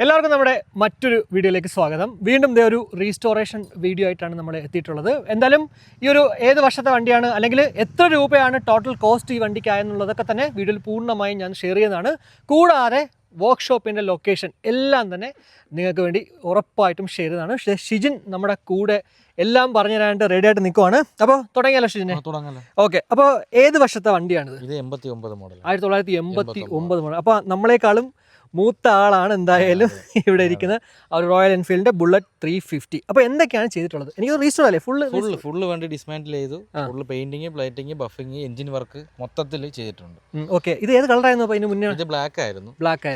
എല്ലാവർക്കും നമ്മുടെ മറ്റൊരു വീഡിയോയിലേക്ക് സ്വാഗതം. വീണ്ടും ഇതേ ഒരു റീസ്റ്റോറേഷൻ വീഡിയോ ആയിട്ടാണ് നമ്മൾ എത്തിയിട്ടുള്ളത്. എന്തായാലും ഈ ഒരു ഏത് വർഷത്തെ വണ്ടിയാണ് അല്ലെങ്കിൽ എത്ര രൂപയാണ് ടോട്ടൽ കോസ്റ്റ് ഈ വണ്ടിക്കായെന്നുള്ളതൊക്കെ തന്നെ വീഡിയോയിൽ പൂർണ്ണമായും ഞാൻ ഷെയർ ചെയ്യുന്നതാണ്. കൂടാതെ വർക്ക്ഷോപ്പിൻ്റെ ലൊക്കേഷൻ എല്ലാം തന്നെ നിങ്ങൾക്ക് വേണ്ടി ഉറപ്പായിട്ടും ഷെയർ ചെയ്യുന്നതാണ്. ഷിജിൻ നമ്മുടെ കൂടെ എല്ലാം പറഞ്ഞു തരാനായിട്ട് റെഡി ആയിട്ട് നിൽക്കുവാണ്. അപ്പോൾ തുടങ്ങിയല്ലോ ഷിജിനെ? ഓക്കെ. അപ്പോൾ ഏത് വർഷത്തെ വണ്ടിയാണിത്? ഇത് 89 മോഡൽ, 1989 മോഡൽ. അപ്പോൾ നമ്മളെക്കാളും മൂത്ത ആളാണ് എന്തായാലും ഇവിടെ ഇരിക്കുന്നത്. ആ ഒരു റോയൽ എൻഫീൽഡിന്റെ ബുള്ളറ്റ് 350. അപ്പോൾ എന്തൊക്കെയാണ് ചെയ്തിട്ടുള്ളത്? എനിക്ക് റീസ്റ്റോർ അല്ലേ? ഫുള്ള് വണ്ടി ഡിസ്മാൻറ്റിൽ ചെയ്തു. Full painting, plating, buffing, engine work മൊത്തത്തിൽ ചെയ്തിട്ടുണ്ട്. ഓക്കെ. ഇത് ഏത് കളറായിരുന്നു? അപ്പോൾ ഇതിന് മുന്നേ ഇത് ബ്ലാക്ക് ആയിരുന്നു.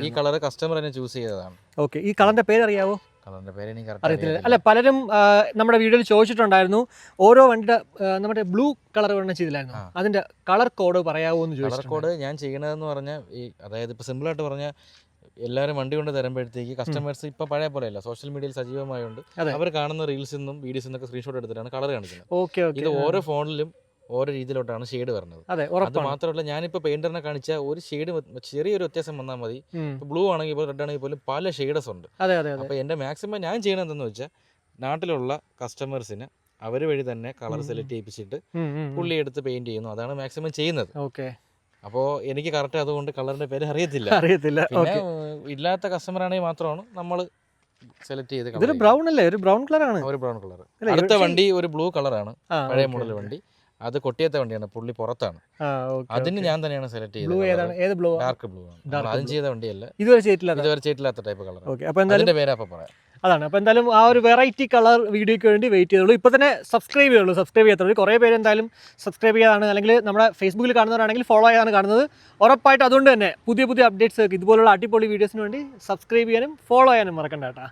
ഈ കളർ കസ്റ്റമർ തന്നെ ചൂസ് ചെയ്തതാണ്. ഓക്കെ. ഈ കളറിന്റെ പേര് അറിയാവോ? കളറിന്റെ പേര് എനിക്ക് അറിയത്തില്ല. അല്ല, പലരും നമ്മുടെ വീഡിയോയിൽ ചോദിച്ചിട്ടുണ്ടായിരുന്നു. ഓരോ വണ്ടിയുടെ നമ്മുടെ ബ്ലൂ കളർ വേണം ചെയ്തില്ലായിരുന്നു. അതിന്റെ കളർ കോഡ് പറയാവോ എന്ന് ചോദിച്ചു. കളർ കോഡ് ഞാൻ ചെയ്യണതെന്ന് പറഞ്ഞാൽ അതായത് ഇപ്പോൾ സിമ്പിളായിട്ട് പറഞ്ഞാൽ എല്ലാവരും വണ്ടി കൊണ്ട് തരുമ്പോഴത്തേക്ക് കസ്റ്റമേഴ്സ് ഇപ്പോൾ പഴയ പോലെയല്ല, സോഷ്യൽ മീഡിയയിൽ സജീവമായുണ്ട്. അവർ കാണുന്ന റീൽസിൽ നിന്നും വീഡിയോസിൽ നിന്നൊക്കെ സ്ക്രീൻഷോട്ട് എടുത്തിട്ടാണ് കളർ കാണിക്കുന്നത്. ഇത് ഓരോ ഫോണിലും ഓരോ രീതിയിലോട്ടാണ് ഷെയ്ഡ് വരുന്നത്. അത് മാത്രമല്ല, ഞാനിപ്പോൾ പെയിന്ററിനെ കാണിച്ച ഒരു ഷെയ്ഡ് ചെറിയൊരു വ്യത്യാസം വന്നാൽ മതി. ബ്ലൂ ആണെങ്കിൽ പോലും റെഡ് ആണെങ്കിൽ പോലും പല ഷെയ്ഡസ് ഉണ്ട്. അപ്പോൾ എൻ്റെ മാക്സിമം ഞാൻ ചെയ്യണതെന്ന് വെച്ചാൽ നാട്ടിലുള്ള കസ്റ്റമേഴ്സിന് അവർ വഴി തന്നെ കളർ സെലക്ട് ചെയ്യിപ്പിച്ചിട്ട് പുള്ളി എടുത്ത് പെയിന്റ് ചെയ്യുന്നു. അതാണ് മാക്സിമം ചെയ്യുന്നത്. അപ്പോൾ എനിക്ക് കറക്റ്റ് അതുകൊണ്ട് കളറിന്റെ പേര് അറിയത്തില്ല. പിന്നെ ഇല്ലാത്ത കസ്റ്റമർ ആണെങ്കിൽ മാത്രമാണ് നമ്മൾ സെലക്ട് ചെയ്ത്. ഇതൊരു ബ്രൗൺ അല്ലേ? ഒരു ബ്രൗൺ കളറാണ്. ഒരു ബ്രൗൺ കളർ. അടുത്ത വണ്ടി ഒരു ബ്ലൂ കളറാണ്, പഴയ മോഡൽ വണ്ടി. അത് കൊട്ടിയത്തെ വണ്ടിയാണ്, പുള്ളി പുറത്താണ്. അതിന് ഞാൻ തന്നെയാണ് സെലക്ട് ചെയ്തത്. ഡാർക്ക് ബ്ലൂ ആണ്. അതും ചെയ്ത വണ്ടിയല്ല, ഇതുവരെ ചെയ്തിട്ടില്ലാത്ത ടൈപ്പ് കളർ. അതിന്റെ പേര് അപ്പം പറയാം. അതാണ്. അപ്പോൾ എന്തായാലും ആ ഒരു വെറൈറ്റി കളർ വീഡിയോയ്ക്ക് വേണ്ടി വെയിറ്റ് ചെയ്തോളൂ. ഇപ്പോൾ തന്നെ സബ്സ്ക്രൈബ് ചെയ്യാത്തുള്ളൂ. കുറേ പേര് എന്തായാലും സബ്സ്ക്രൈബ് ചെയ്യാതാണ്, അല്ലെങ്കിൽ നമ്മുടെ ഫേസ്ബുക്കിൽ കാണുന്നവരാണെങ്കിൽ ഫോളോ ചെയ്യാനാണ് കാണുന്നത്. ഉറപ്പായിട്ട് അതുകൊണ്ട് തന്നെ പുതിയ അപ്ഡേറ്റ്സ് ഇതുപോലുള്ള അടിപൊളി വീഡിയോസിന് വേണ്ടി സബ്സ്ക്രൈബ് ചെയ്യാനും ഫോളോ ചെയ്യാനും മറക്കണ്ട കേട്ടോ.